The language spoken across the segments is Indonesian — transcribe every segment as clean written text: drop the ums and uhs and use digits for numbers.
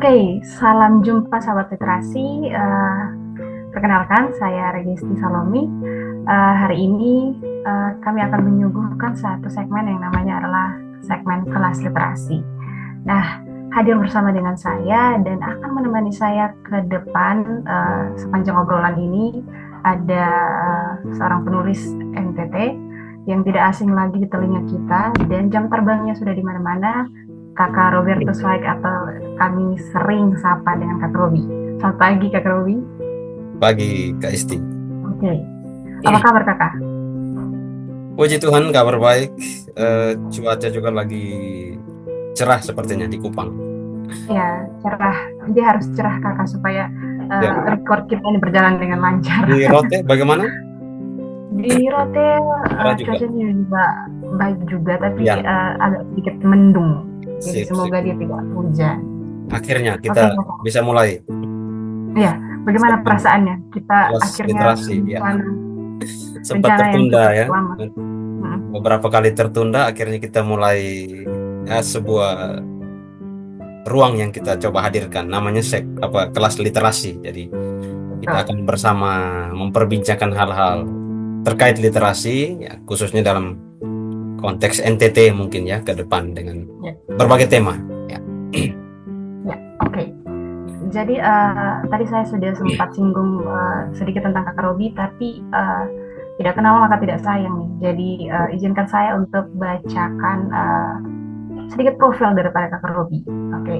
Oke, salam jumpa sahabat literasi. Perkenalkan, saya Registi Salomi. Hari ini kami akan menyuguhkan satu segmen yang namanya adalah segmen kelas literasi. Nah, hadir bersama dengan saya dan akan menemani saya ke depan sepanjang obrolan ini ada seorang penulis NTT yang tidak asing lagi di telinga kita dan jam terbangnya sudah di mana-mana. Kakak Robertus Waik atau kami sering sapa dengan Kak Robi. Selamat pagi Kak Robi. Pagi Kak Isti. Oke. Apa kabar Kakak? Puji Tuhan kabar baik. Cuaca juga lagi cerah sepertinya di Kupang. Ya, cerah. Dia harus cerah Kakak supaya Ya. record kita ini berjalan dengan lancar. Di Rote bagaimana? Di Rote Cerah juga. cuacanya juga baik juga, tapi Ya, agak sedikit mendung. Jadi sip sip. semoga dia tidak hujan. Akhirnya kita Oke Kakak. bisa mulai Ya, bagaimana segmen perasaannya? Kita kelas akhirnya literasi ya. rencana Sempat rencana yang tertunda cukup ya. lama. Hmm. Beberapa kali tertunda, akhirnya kita mulai sebuah ruang yang kita coba hadirkan. Namanya kelas literasi. Jadi kita Betul. akan bersama memperbincangkan hal-hal terkait literasi, ya, khususnya dalam konteks NTT mungkin ya ke depan dengan Ya. berbagai tema. Ya. Ya, oke. Jadi tadi saya sudah sempat singgung sedikit tentang Kakak Robi, tapi tidak kenal maka tidak sayang nih. Jadi izinkan saya untuk bacakan sedikit profil daripada Kakak Robi. Oke.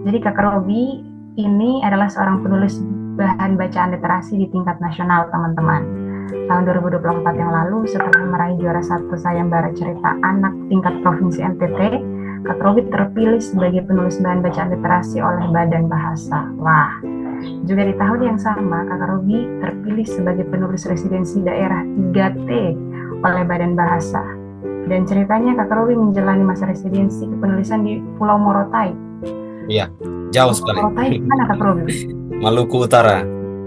Jadi Kakak Robi ini adalah seorang penulis bahan bacaan literasi di tingkat nasional, teman-teman. Tahun 2024 yang lalu, setelah meraih juara satu sayembara cerita anak tingkat provinsi NTT, Kak Robi terpilih sebagai penulis bahan bacaan literasi oleh Badan Bahasa. Wah, juga di tahun yang sama, Kak Robi terpilih sebagai penulis residensi daerah 3T oleh Badan Bahasa. Dan ceritanya Kak Robi menjalani masa residensi kepenulisan di Pulau Morotai. Iya, jauh Pulau sekali. Morotai mana Kak Robi? Maluku Utara.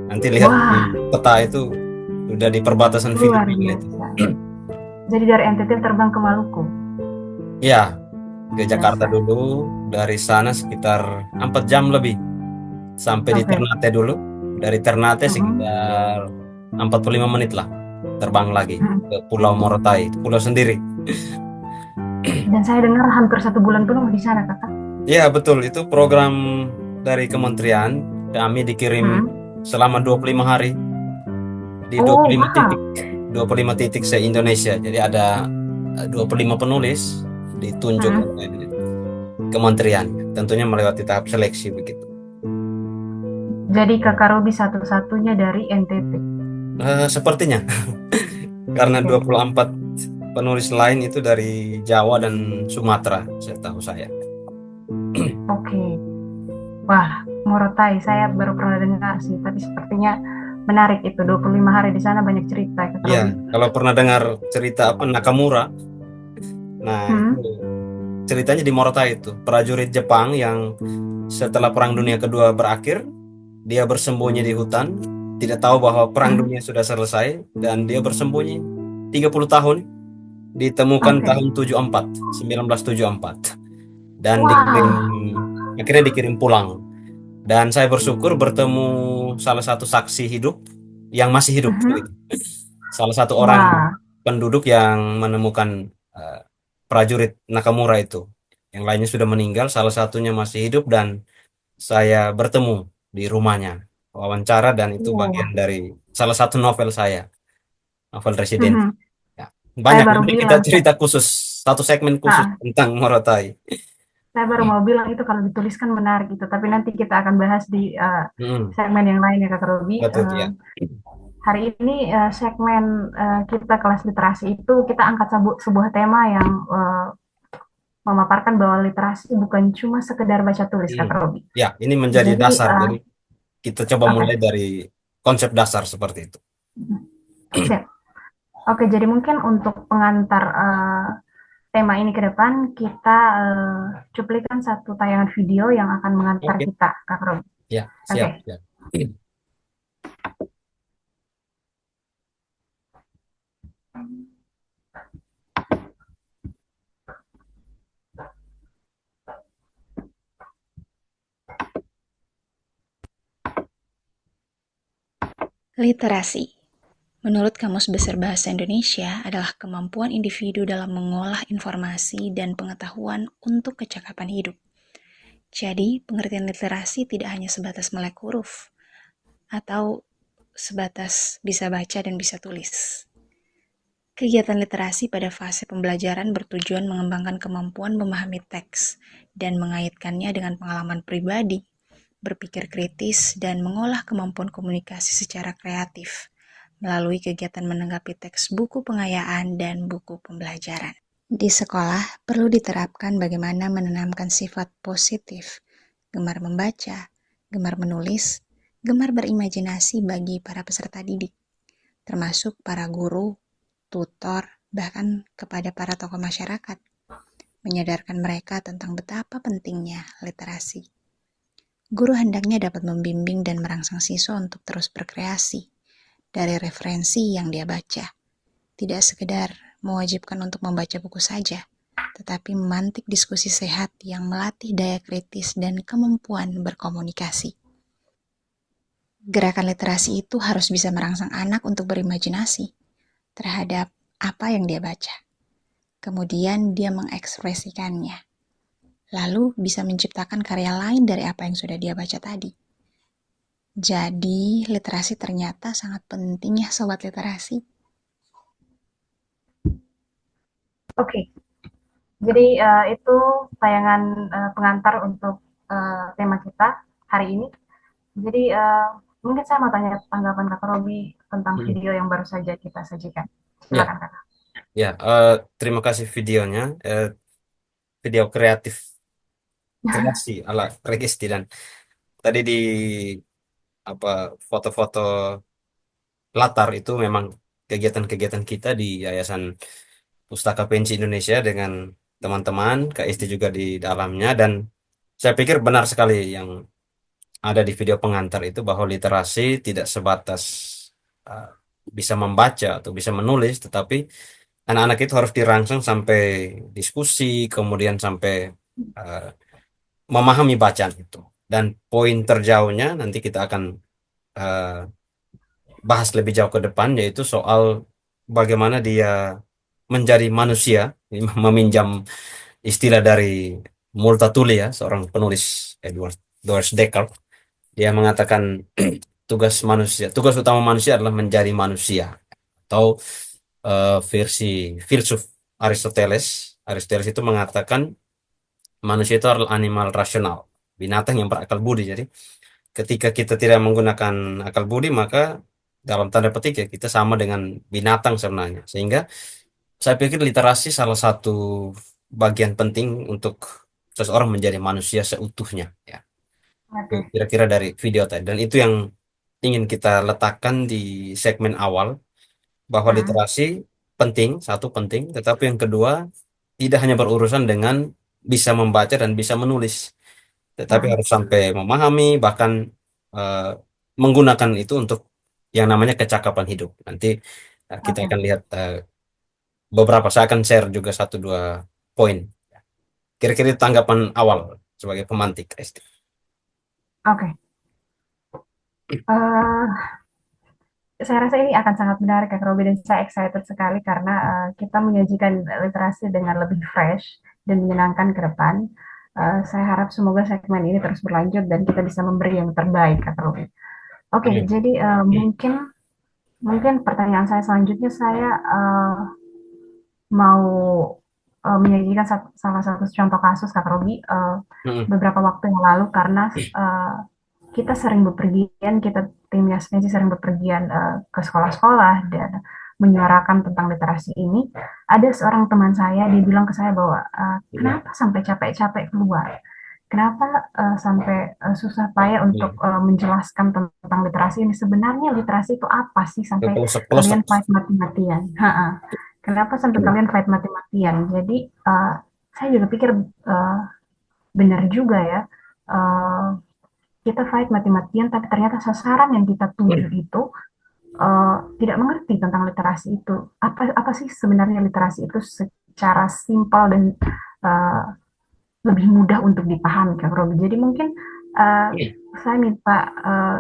Nanti lihat di Wah, peta itu sudah di perbatasan luar Filipina itu. biasa. Jadi dari NTT terbang ke Maluku. Ya, ke Jakarta Biasa. dulu, dari sana sekitar 4 jam lebih sampai di Oke. Ternate dulu. Dari Ternate Mhm. sekitar 45 menit lah terbang lagi ke Pulau Morotai, pulau sendiri. Dan saya dengar hampir 1 bulan penuh di sana, Kakak. Ya, betul. Itu program dari kementerian. Kami dikirim Hmm. selama 25 hari di Oh, 25 titik. wow. 25 titik se-Indonesia. Jadi ada 25 penulis ditunjuk Hmm. oleh kementerian. Tentunya melewati tahap seleksi begitu. Jadi Kakak Robi satu-satunya dari NTT. Sepertinya karena Oke. 24 penulis lain itu dari Jawa dan Sumatera, setahu saya. Oke. Wah, Morotai. Saya baru pernah dengar sih, tapi sepertinya menarik itu. 25 hari di sana banyak cerita, Kakak Ya, Robi. kalau pernah dengar cerita apa Nakamura, nah itu Hmm. ceritanya di Morotai itu prajurit Jepang yang setelah Perang Dunia Kedua berakhir, dia bersembunyi di hutan, tidak tahu bahwa Perang Hmm. Dunia sudah selesai, dan dia bersembunyi 30 tahun, ditemukan Oke. tahun 74, 1974, dan dikirim, Wah. akhirnya dikirim pulang. Dan saya bersyukur bertemu salah satu saksi hidup yang masih hidup, gitu. Mhm. Salah satu orang Wah. penduduk yang menemukan eh, prajurit Nakamura itu. Yang lainnya sudah meninggal, salah satunya masih hidup dan saya bertemu di rumahnya, wawancara, dan itu bagian Wah. dari salah satu novel saya, novel Residen. Mhm. Ya. Saya Banyak, baru nanti kita bilang, cerita khusus, satu segmen khusus ah, tentang Morotai. saya baru mau bilang itu kalau dituliskan menarik gitu, tapi nanti kita akan bahas di Hmm, segmen yang lain ya Kak Robi. betul ya. Hari ini segmen kita kelas literasi itu kita angkat sebuah tema yang memaparkan bahwa literasi bukan cuma sekedar baca tulis Hmm. Kak Robi. Ya, ini menjadi Jadi dasar. Jadi kita coba mulai oke, dari konsep dasar seperti itu. siap. Oke, jadi mungkin untuk pengantar tema ini ke depan kita cuplikan satu tayangan video yang akan mengantar Oke, kita Kak Robi. ya, Oke. siap, siap. Literasi, menurut Kamus Besar Bahasa Indonesia, adalah kemampuan individu dalam mengolah informasi dan pengetahuan untuk kecakapan hidup. Jadi, pengertian literasi tidak hanya sebatas melek huruf atau sebatas bisa baca dan bisa tulis. Kegiatan literasi pada fase pembelajaran bertujuan mengembangkan kemampuan memahami teks dan mengaitkannya dengan pengalaman pribadi, berpikir kritis, dan mengolah kemampuan komunikasi secara kreatif melalui kegiatan menanggapi teks buku pengayaan dan buku pembelajaran. Di sekolah, perlu diterapkan bagaimana menanamkan sifat positif, gemar membaca, gemar menulis, gemar berimajinasi bagi para peserta didik, termasuk para guru, tutor, bahkan kepada para tokoh masyarakat, menyadarkan mereka tentang betapa pentingnya literasi. Guru hendaknya dapat membimbing dan merangsang siswa untuk terus berkreasi dari referensi yang dia baca. Tidak sekedar mewajibkan untuk membaca buku saja, tetapi memantik diskusi sehat yang melatih daya kritis dan kemampuan berkomunikasi. Gerakan literasi itu harus bisa merangsang anak untuk berimajinasi terhadap apa yang dia baca. Kemudian dia mengekspresikannya. Lalu bisa menciptakan karya lain dari apa yang sudah dia baca tadi. Jadi, literasi ternyata sangat penting ya Sobat Literasi. Oke, jadi itu tayangan pengantar untuk tema kita hari ini. Jadi mungkin saya mau tanya tanggapan Kak Robi tentang video yang baru saja kita sajikan. Ya, Silakan Kak. ya. Terima kasih videonya. Video kreasi ala Regesti dan tadi di apa foto-foto latar itu memang kegiatan-kegiatan kita di Yayasan Pustaka Pensi Indonesia dengan teman-teman, Kak Isti juga di dalamnya dan saya pikir benar sekali yang ada di video pengantar itu bahwa literasi tidak sebatas uh, bisa membaca atau bisa menulis, tetapi anak-anak itu harus dirangsang sampai diskusi, kemudian sampai uh, memahami bacaan itu. Dan poin terjauhnya nanti kita akan uh, bahas lebih jauh ke depan, yaitu soal bagaimana dia menjadi manusia, meminjam istilah dari Multatuli ya, seorang penulis Edward Doris Dekker. Dia mengatakan tugas utama manusia adalah menjadi manusia. Atau versi filsuf Aristoteles, Aristoteles itu mengatakan manusia itu adalah animal rasional, binatang yang berakal budi. Jadi ketika kita tidak menggunakan akal budi, maka dalam tanda petik ya kita sama dengan binatang sebenarnya. Sehingga saya pikir literasi salah satu bagian penting untuk seseorang menjadi manusia seutuhnya. Ya, itu Oke. kira-kira dari video tadi. Dan itu yang ingin kita letakkan di segmen awal bahwa Hmm. literasi penting, satu penting, tetapi yang kedua tidak hanya berurusan dengan bisa membaca dan bisa menulis, tetapi Hmm. harus sampai memahami bahkan eh, menggunakan itu untuk yang namanya kecakapan hidup. Nanti kita Oke. akan lihat beberapa. Saya akan share juga satu dua poin. Kira-kira itu tanggapan awal sebagai pemantik, Esti. Oke. Eh, saya rasa ini akan sangat menarik Kak Robi dan saya excited sekali karena kita menyajikan literasi dengan lebih fresh dan menyenangkan ke depan. Saya harap semoga segmen ini terus berlanjut dan kita bisa memberi yang terbaik Kak Robi. Oke, Amin. jadi mungkin mungkin pertanyaan saya selanjutnya saya mau menyajikan salah satu contoh kasus Kak Robi Mm-mm. beberapa waktu yang lalu karena uh, kita sering bepergian, kita tim Yaspensi sering bepergian ke sekolah-sekolah dan menyuarakan tentang literasi ini. Ada seorang teman saya, dia bilang ke saya bahwa Mm-mm. kenapa sampai capek-capek keluar? Kenapa sampai susah payah untuk Mm. menjelaskan tentang literasi ini? Sebenarnya literasi itu apa sih Ke sampai pelosok-pelosok. kalian fight mati-matian? Ha-ha. Kenapa sampai kalian fight mati-matian? Jadi saya juga pikir benar juga ya. Uh, kita fight mati-matian, tapi ternyata sasaran yang kita tuju itu tidak mengerti tentang literasi itu. Apa sih sebenarnya literasi itu secara simpel dan uh, lebih mudah untuk dipahami, Kak Robi. Jadi mungkin uh, saya minta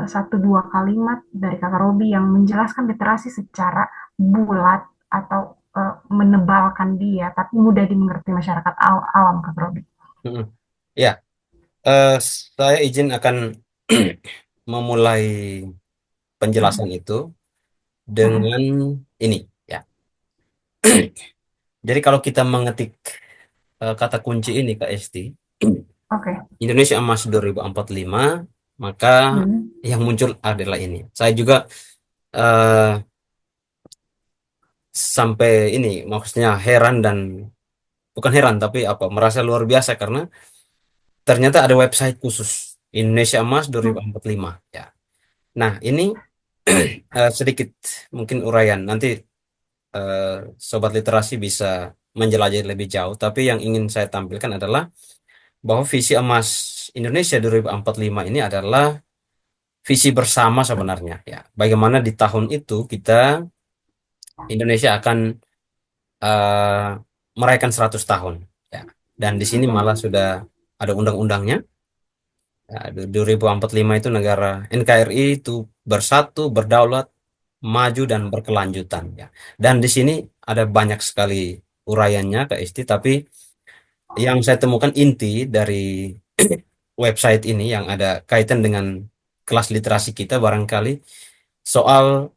satu dua kalimat dari Kakak Robi yang menjelaskan literasi secara bulat atau menebalkan dia, tapi mudah dimengerti masyarakat awam, Kakak Robi. Mm-mm. Ya, eh, saya izin akan memulai penjelasan Mm-mm. itu Mm-mm. dengan ini. Ya, jadi kalau kita mengetik kata kunci ini Kak Esti, Oke. Indonesia Emas 2045, maka Mm. yang muncul adalah ini. Saya juga eh, sampai ini maksudnya heran dan bukan heran tapi apa merasa luar biasa karena ternyata ada website khusus Indonesia Emas Mm. 2045 ya. Nah, ini sedikit mungkin uraian nanti eh, sobat literasi bisa menjelajahi lebih jauh, tapi yang ingin saya tampilkan adalah bahwa visi emas Indonesia 2045 ini adalah visi bersama sebenarnya ya. Bagaimana di tahun itu kita Indonesia akan eh, merayakan 100 tahun ya. Dan di sini Oke. malah sudah ada undang-undangnya. Ya, 2045 itu negara NKRI itu bersatu, berdaulat, maju dan berkelanjutan ya. Dan di sini ada banyak sekali uraiannya Kak Isti, tapi yang saya temukan inti dari website ini yang ada kaitan dengan kelas literasi kita barangkali soal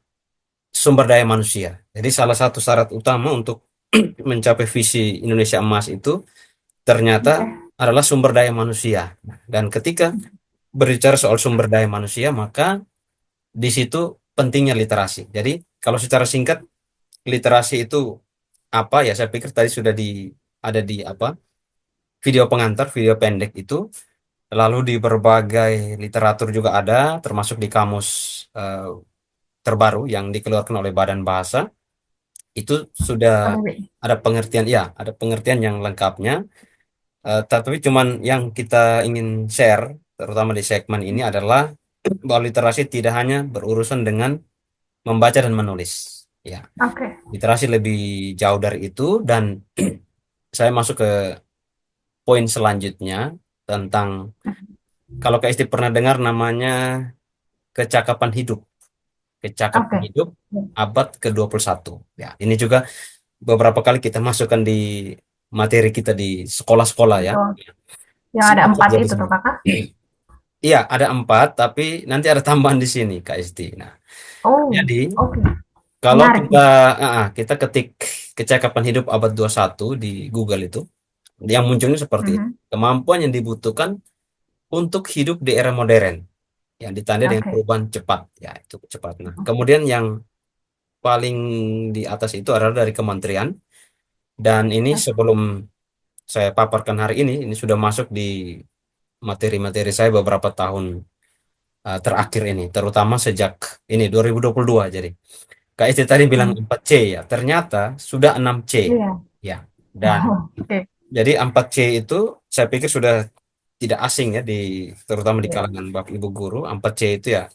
sumber daya manusia. Jadi salah satu syarat utama untuk mencapai visi Indonesia Emas itu ternyata Oke. adalah sumber daya manusia. Dan ketika berbicara soal sumber daya manusia, maka di situ pentingnya literasi. Jadi kalau secara singkat, literasi itu apa ya? Saya pikir tadi sudah ada di apa video pengantar, video pendek itu. Lalu di berbagai literatur juga ada, termasuk di kamus eh, terbaru yang dikeluarkan oleh Badan Bahasa. Itu sudah Kakak Robi. ada pengertian, ya, ada pengertian yang lengkapnya. Tapi cuman yang kita ingin share, terutama di segmen ini adalah bahwa literasi tidak hanya berurusan dengan membaca dan menulis. Ya, Oke. literasi lebih jauh dari itu dan saya masuk ke poin selanjutnya tentang kalau Kak Isti pernah dengar namanya kecakapan hidup, kecakapan Oke. hidup abad ke-21. Ya, ini juga beberapa kali kita masukkan di materi kita di sekolah-sekolah ya. Betul. Yang ada Singkat empat saja di itu sini. tuh, Kakak. Iya, ada 4, tapi nanti ada tambahan di sini, Kak Isti. Nah, Oh, jadi oke. kalau Menarik kita nih. kita ketik kecakapan hidup abad 21 di Google itu, yang munculnya seperti ini. Mhm. Kemampuan yang dibutuhkan untuk hidup di era modern, yang ditandai dengan Oke. perubahan cepat. Ya, itu cepat. Nah, kemudian yang paling di atas itu adalah dari kementerian, dan ini sebelum saya paparkan hari ini sudah masuk di materi-materi saya beberapa tahun terakhir ini, terutama sejak ini 2022. Jadi, Kak Isti tadi bilang Hmm. 4C ya, ternyata sudah 6C. Iya. Ya, dan Oh, oke. jadi 4C itu saya pikir sudah tidak asing ya terutama di Iya. kalangan Bapak Ibu guru. 4C itu ya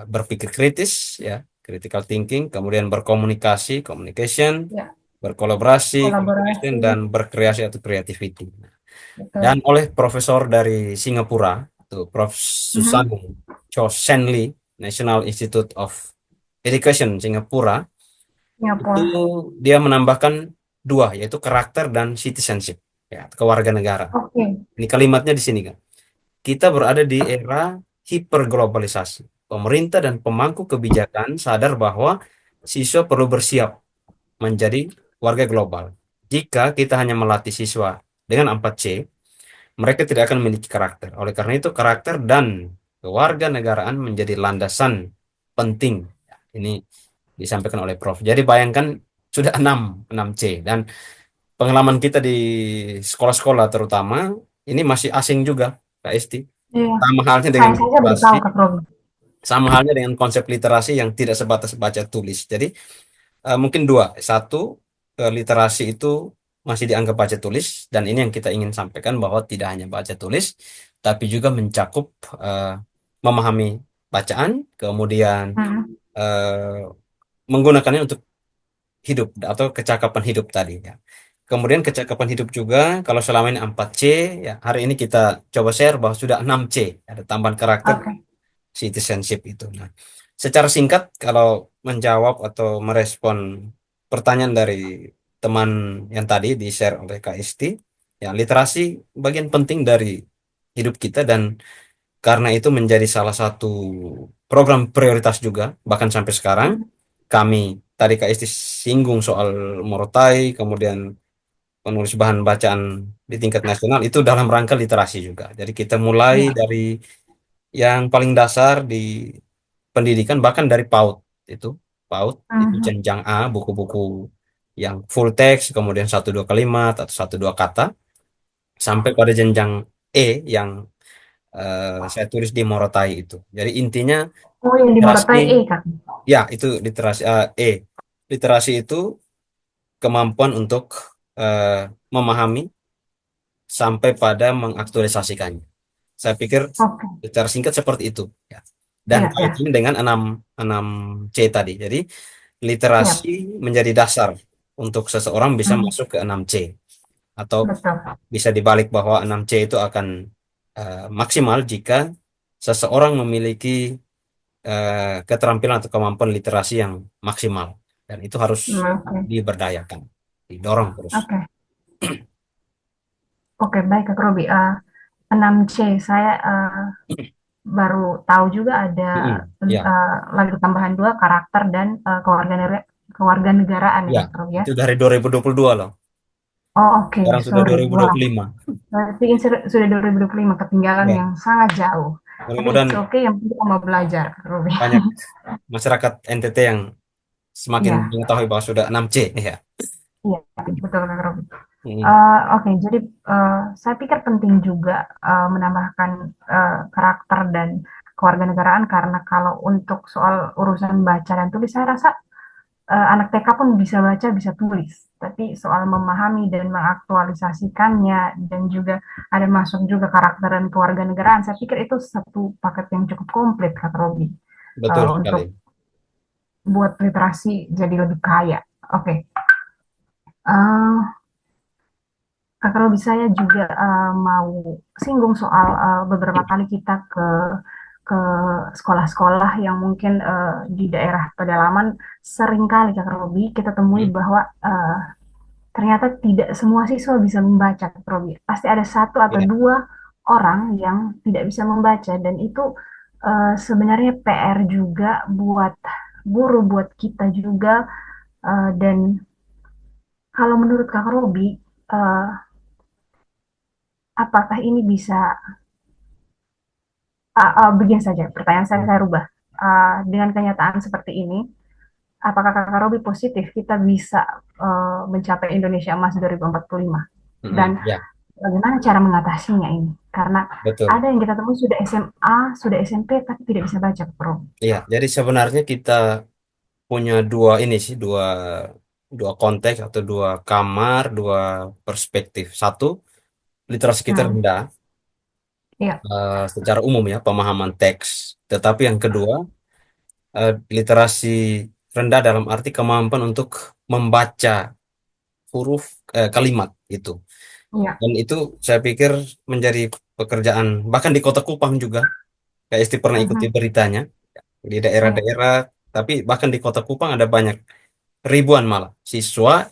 berpikir kritis ya, critical thinking, kemudian berkomunikasi, communication, Ya. berkolaborasi, collaboration, Kolaborasi. dan berkreasi atau creativity. Dan Betul. oleh profesor dari Singapura, tuh Prof. Susan Mhm. Cho Sen Lee, National Institute of Education Singapura, itu Singapura. dia menambahkan dua, yaitu karakter dan citizenship, ya, kewarganegaraan. Oke. Ini kalimatnya di sini kan. Kita berada di era hiperglobalisasi. Pemerintah dan pemangku kebijakan sadar bahwa siswa perlu bersiap menjadi warga global. Jika kita hanya melatih siswa dengan 4C, mereka tidak akan memiliki karakter. Oleh karena itu, karakter dan kewarganegaraan menjadi landasan penting. Ini disampaikan oleh Prof. Jadi bayangkan sudah 6C dan pengalaman kita di sekolah-sekolah terutama ini masih asing juga, Kak Esti. Iya. Sama halnya dengan Saya saja baru literasi, tahu, Kak Robi. sama halnya dengan konsep literasi yang tidak sebatas baca tulis. Jadi mungkin dua, satu literasi itu masih dianggap baca tulis dan ini yang kita ingin sampaikan bahwa tidak hanya baca tulis, tapi juga mencakup eh, memahami bacaan, kemudian Mhm. eh, menggunakannya untuk hidup atau kecakapan hidup tadi ya. Kemudian kecakapan hidup juga, kalau selama ini 4C, ya hari ini kita coba share bahwa sudah 6C, ada tambahan karakter Oke. citizenship itu. Nah, secara singkat kalau menjawab atau merespon pertanyaan dari teman yang tadi di-share oleh Kak Isti, ya literasi bagian penting dari hidup kita dan karena itu menjadi salah satu program prioritas juga, bahkan sampai sekarang kami tadi Kak Isti singgung soal Morotai, kemudian penulis bahan bacaan di tingkat nasional itu dalam rangka literasi juga. Jadi kita mulai Ya. dari yang paling dasar di pendidikan, bahkan dari PAUD itu, PAUD itu Mhm. jenjang A, buku-buku yang full text, kemudian satu dua kalimat atau satu dua kata, sampai pada jenjang E yang saya tulis di Morotai itu. Jadi intinya Oh, yang di literasi, Morotai Kak. ya itu literasi E. Literasi itu kemampuan untuk eh, memahami sampai pada mengaktualisasikannya. Saya pikir Oke. secara singkat seperti itu. Ya. Dan Iya, ya. kaitannya dengan 6 C tadi. Jadi literasi Siap. menjadi dasar untuk seseorang bisa Mhm. masuk ke 6C. Atau Betul. bisa dibalik bahwa 6C itu akan maksimal jika seseorang memiliki keterampilan atau kemampuan literasi yang maksimal. Dan itu harus Oke. diberdayakan, didorong terus. Oke. Oke, baik Kak Robi. 6C saya baru tahu juga ada Mm-mm. Ya, lagi tambahan dua karakter dan kewarganegaraan ya ya, Kak Robi ya. itu dari 2022 loh. Oh, oke, Sekarang sudah sorry. Wah, 2025. berarti ini sudah 2025, ketinggalan Ya, yang sangat jauh. Tapi it's mudah-mudahan okay, yang penting kita mau belajar Kak Robi. banyak masyarakat NTT yang semakin Iya, mengetahui bahwa sudah 6C. Ya. iya, betul Kak Robi. Mm. Oke, jadi saya pikir penting juga menambahkan karakter dan kewarganegaraan karena kalau untuk soal urusan baca dan tulis, saya rasa anak TK pun bisa baca, bisa tulis. Tapi soal memahami dan mengaktualisasikannya dan juga ada masuk juga karakter dan kewarganegaraan, saya pikir itu satu paket yang cukup komplit, Kak Robi, Betul sekali. untuk buat literasi jadi lebih kaya. Oke, uh, Kak Robi, saya juga mau singgung soal beberapa kali kita ke sekolah-sekolah yang mungkin di daerah pedalaman seringkali Kak Robi kita temui Mm. bahwa ternyata tidak semua siswa bisa membaca Kak Robi. Pasti ada satu atau Ya, dua orang yang tidak bisa membaca dan itu sebenarnya PR juga buat guru, buat kita juga dan kalau menurut Kak Robi eh, apakah ini bisa begini saja, pertanyaan saya rubah. Dengan kenyataan seperti ini, apakah Kakak Robi positif kita bisa mencapai Indonesia Emas 2045? Dan mm-mm. Ya, bagaimana cara mengatasinya ini? Karena betul. ada yang kita temui sudah SMA, sudah SMP, tapi tidak bisa baca, Bro. Iya, jadi sebenarnya kita punya dua ini sih, dua dua konteks atau dua kamar, dua perspektif. Satu, literasi kita Hmm, rendah iya, secara umum ya, pemahaman teks. Tetapi yang kedua, literasi rendah dalam arti kemampuan untuk membaca huruf kalimat itu. iya, Dan itu saya pikir menjadi pekerjaan bahkan di Kota Kupang juga. Kayak Isti pernah ikuti mhm, beritanya di iya, daerah-daerah, tapi bahkan di Kota Kupang ada banyak ribuan malah siswa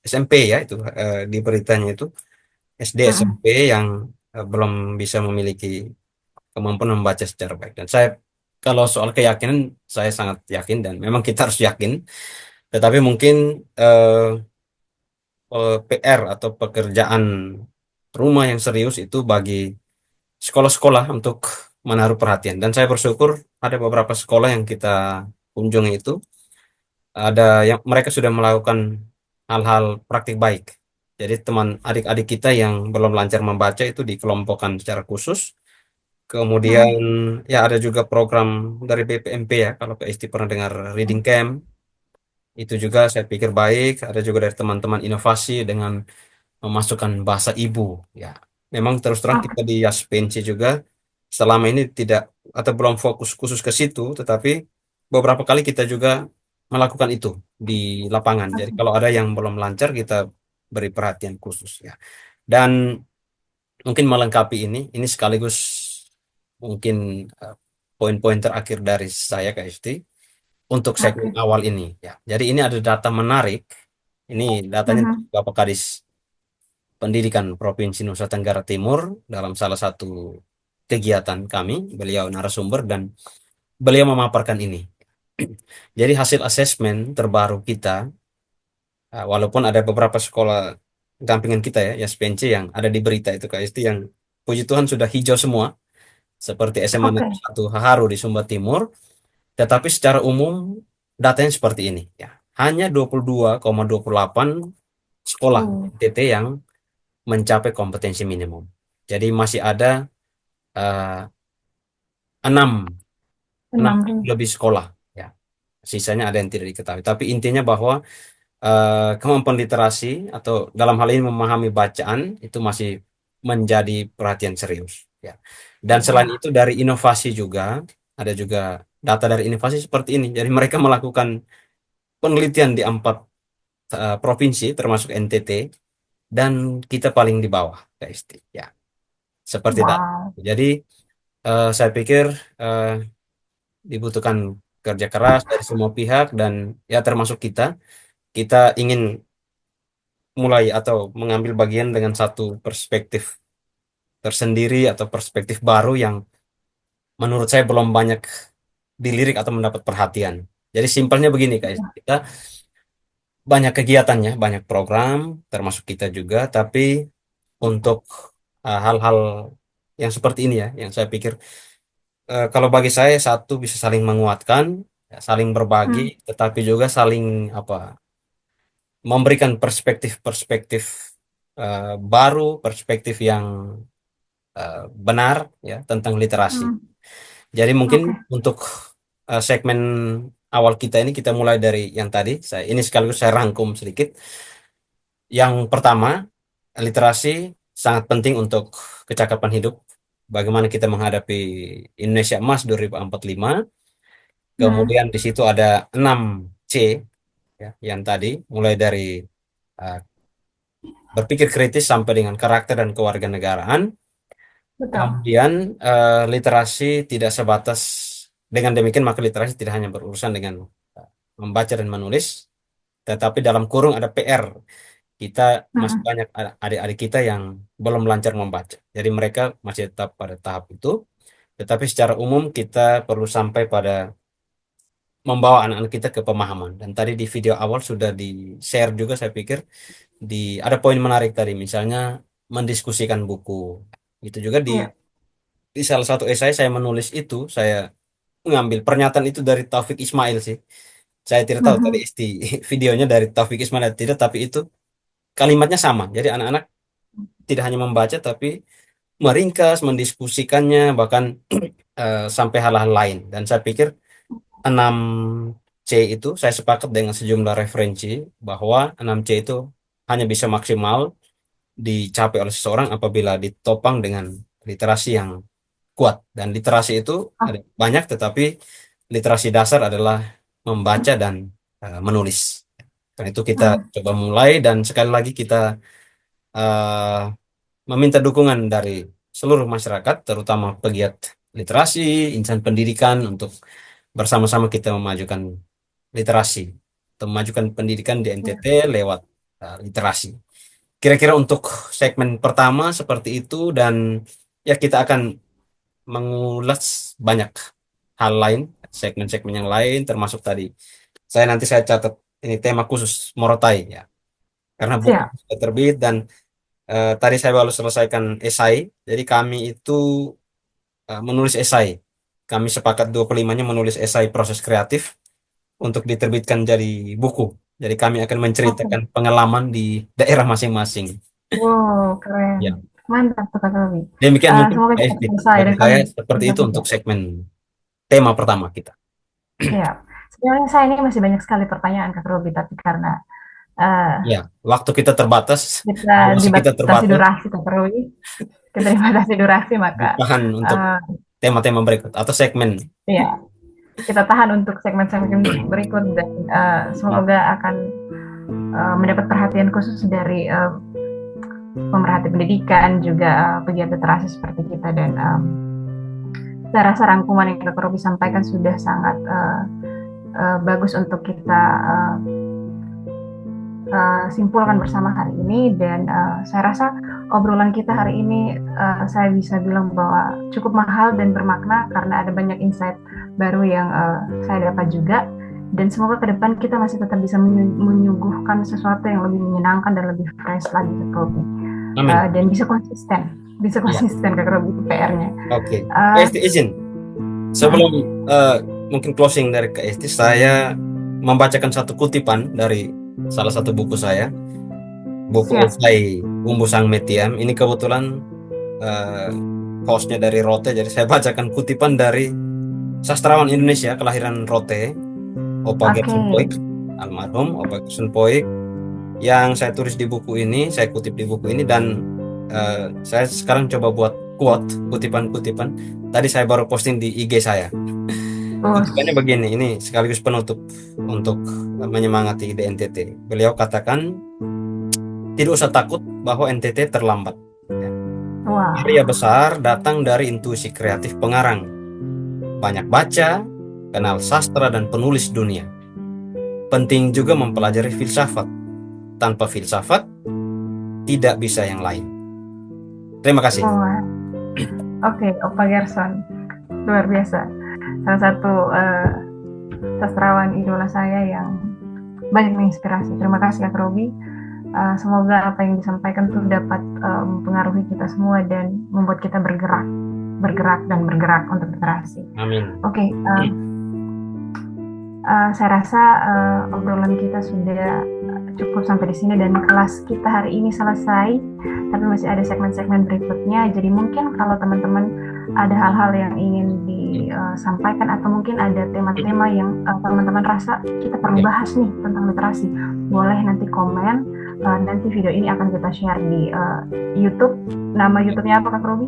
SMP ya itu di beritanya itu SD mhm, SMP yang belum bisa memiliki kemampuan membaca secara baik. Dan saya kalau soal keyakinan saya sangat yakin dan memang kita harus yakin. Tetapi mungkin PR atau pekerjaan rumah yang serius itu bagi sekolah-sekolah untuk menaruh perhatian. Dan saya bersyukur ada beberapa sekolah yang kita kunjungi itu ada yang mereka sudah melakukan hal-hal praktik baik. Jadi teman adik-adik kita yang belum lancar membaca itu dikelompokkan secara khusus. Kemudian mhm, ya ada juga program dari BPMP ya kalau PST pernah dengar Reading Camp itu juga saya pikir baik. Ada juga dari teman-teman inovasi dengan memasukkan bahasa ibu ya. Memang terus terang oke, kita di Yaspensi juga selama ini tidak atau belum fokus khusus ke situ, tetapi beberapa kali kita juga melakukan itu di lapangan. Jadi kalau ada yang belum lancar kita beri perhatian khusus ya. Dan mungkin melengkapi ini sekaligus mungkin poin-poin terakhir dari saya Kak Isti untuk segmen Oke. awal ini ya. Jadi ini ada data menarik. Ini datanya dari Mhm. Bapak Kadis Pendidikan Provinsi Nusa Tenggara Timur dalam salah satu kegiatan kami. Beliau narasumber dan beliau memaparkan ini. Jadi hasil asesmen terbaru kita, walaupun ada beberapa sekolah dampingan kita ya, SPNC yang ada di berita itu Kak Isti yang puji Tuhan sudah hijau semua, seperti SMA Oke. Negeri 1 Haharu di Sumba Timur, tetapi secara umum datanya seperti ini ya. Hanya 22,28 sekolah Oh, NTT yang mencapai kompetensi minimum. Jadi masih ada eh, 6 6 enam ribu. lebih sekolah ya. Sisanya ada yang tidak diketahui. Tapi intinya bahwa kemampuan literasi atau dalam hal ini memahami bacaan itu masih menjadi perhatian serius ya. Dan selain Wah. itu dari inovasi juga ada juga data dari inovasi seperti ini. Jadi mereka melakukan penelitian di 4 provinsi termasuk NTT dan kita paling di bawah KST ya. Seperti data. Wow. Jadi saya pikir eh, dibutuhkan kerja keras dari semua pihak dan ya termasuk kita. Kita ingin mulai atau mengambil bagian dengan satu perspektif tersendiri atau perspektif baru yang menurut saya belum banyak dilirik atau mendapat perhatian. Jadi simpelnya begini guys, kita banyak kegiatannya, banyak program, termasuk kita juga, tapi untuk hal-hal yang seperti ini ya, yang saya pikir kalau bagi saya satu bisa saling menguatkan, ya, saling berbagi, Hmm. tetapi juga saling apa memberikan perspektif-perspektif baru, perspektif yang benar ya tentang literasi. Hmm. Jadi mungkin Oke. untuk segmen awal kita ini kita mulai dari yang tadi. Saya ini sekaligus saya rangkum sedikit. Yang pertama, literasi sangat penting untuk kecakapan hidup. Bagaimana kita menghadapi Indonesia Emas 2045. Hmm. Kemudian di situ ada 6 C ya, yang tadi mulai dari uh, berpikir kritis sampai dengan karakter dan kewarganegaraan. Betul. Kemudian literasi tidak sebatas dengan demikian maka literasi tidak hanya berurusan dengan membaca dan menulis, tetapi dalam kurung ada PR. Kita masih Hmm. banyak adik-adik kita yang belum lancar membaca. Jadi mereka masih tetap pada tahap itu, tetapi secara umum kita perlu sampai pada membawa anak-anak kita ke pemahaman. Dan tadi di video awal sudah di-share juga saya pikir ada poin menarik tadi misalnya mendiskusikan buku. Itu juga Iya. di salah satu esai saya menulis itu, saya mengambil pernyataan itu dari Taufik Ismail sih. Saya tidak tahu tadi Mhm. videonya dari Taufik Ismail atau tidak, tapi itu kalimatnya sama. Jadi anak-anak tidak hanya membaca, tapi meringkas, mendiskusikannya, bahkan sampai hal-hal lain. Dan saya pikir 6C itu saya sepakat dengan sejumlah referensi bahwa 6C itu hanya bisa maksimal dicapai oleh seseorang apabila ditopang dengan literasi yang kuat. Dan literasi itu Oh, ada banyak, tetapi literasi dasar adalah membaca dan menulis. Karena itu kita hmm. coba mulai dan sekali lagi kita eh, meminta dukungan dari seluruh masyarakat, terutama pegiat literasi, insan pendidikan untuk bersama-sama kita memajukan literasi atau memajukan pendidikan di Iya. NTT lewat literasi. Kira-kira untuk segmen pertama seperti itu dan ya kita akan mengulas banyak hal lain, segmen-segmen yang lain termasuk tadi. Saya catat ini tema khusus Morotai ya, karena buku Siap. sudah terbit dan tadi saya baru selesaikan esai. Jadi kami itu menulis esai. Kami sepakat 25-nya menulis esai proses kreatif untuk diterbitkan jadi buku. Jadi kami akan Oke. menceritakan pengalaman di daerah masing-masing. Wow, keren. Ya, Mantap tuh Kak Robi. demikian mungkin Semoga Pak cepat Ifki. selesai Dari dan kami saya seperti bisa itu juga. untuk segmen tema pertama kita. Siap. Sebenarnya saya ini masih banyak sekali pertanyaan Kak Robi, tapi karena eh, Ya, waktu kita terbatas, kita durasi kita dibatasi terbatas, durasi Kak Robi, kita dibatasi durasi, maka ditahan untuk eh, tema-tema berikut atau segmen. ya kita tahan untuk segmen-segmen berikut dan Ya, semoga akan mendapat perhatian khusus dari pemerhati pendidikan, juga pegiat literasi seperti kita, dan saya rasa rangkuman yang Kak Robi sampaikan sudah sangat bagus untuk kita simpulkan bersama hari ini. Dan saya rasa obrolan kita hari ini saya bisa bilang bahwa cukup mahal dan bermakna karena ada banyak insight baru yang saya dapat juga. Dan semoga ke depan kita masih tetap bisa menyuguhkan sesuatu yang lebih menyenangkan dan lebih fresh lagi Kak Robi. Dan bisa konsisten Kak Robi itu PR-nya. Oke. Esti izin sebelum mungkin closing dari Kak Esti, saya membacakan satu kutipan dari salah satu buku saya, buku Esai Umbu Sang Metiam. Ini kebetulan hostnya dari Rote, jadi saya bacakan kutipan dari sastrawan Indonesia kelahiran Rote, Opa Gerson Poik, almarhum Opa Gerson Poik, yang saya tulis di buku ini, saya kutip di buku ini, dan saya sekarang coba buat kutipan-kutipan. Tadi saya baru posting di IG saya. Kutipannya begini, ini sekaligus penutup untuk menyemangati di NTT. Beliau katakan, tidak usah takut bahwa NTT terlambat. Karya besar datang dari intuisi kreatif pengarang. Banyak baca, kenal sastra dan penulis dunia. Penting juga mempelajari filsafat. Tanpa filsafat, tidak bisa yang lain. Terima kasih. Oke, Opa Gerson, luar biasa. Salah satu sastrawan idola saya yang banyak menginspirasi. Terima kasih Kak Robi. Semoga apa yang disampaikan itu dapat mempengaruhi kita semua dan membuat kita bergerak untuk literasi. Amin. Oke, saya rasa obrolan kita sudah cukup sampai di sini dan kelas kita hari ini selesai. Tapi masih ada segmen-segmen berikutnya. Jadi mungkin kalau teman-teman ada hal-hal yang ingin disampaikan atau mungkin ada tema-tema yang teman-teman rasa kita perlu bahas nih tentang literasi, boleh nanti komen. Nanti video ini akan kita share di YouTube. Nama YouTube-nya apa Kak Robi?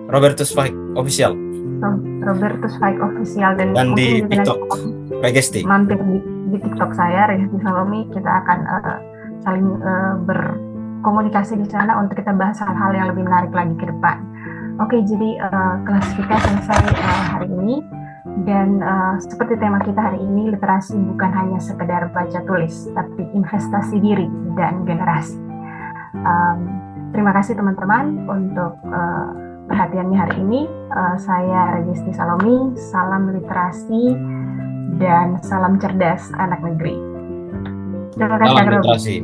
Robertus Faik Official. Robertus Faik Official, dan di TikTok Regesti. Mampir di TikTok saya Regesti Salomi. Kita akan saling berkomunikasi di sana untuk kita bahas hal-hal yang lebih menarik lagi ke depan. Oke, jadi kelas kita selesai hari ini. Dan seperti tema kita hari ini, literasi bukan hanya sekedar baca tulis, tapi investasi diri dan generasi. Terima kasih teman-teman untuk perhatiannya hari ini. Saya Regesti Salomi, salam literasi dan salam cerdas anak negeri. Terima kasih. Salam literasi.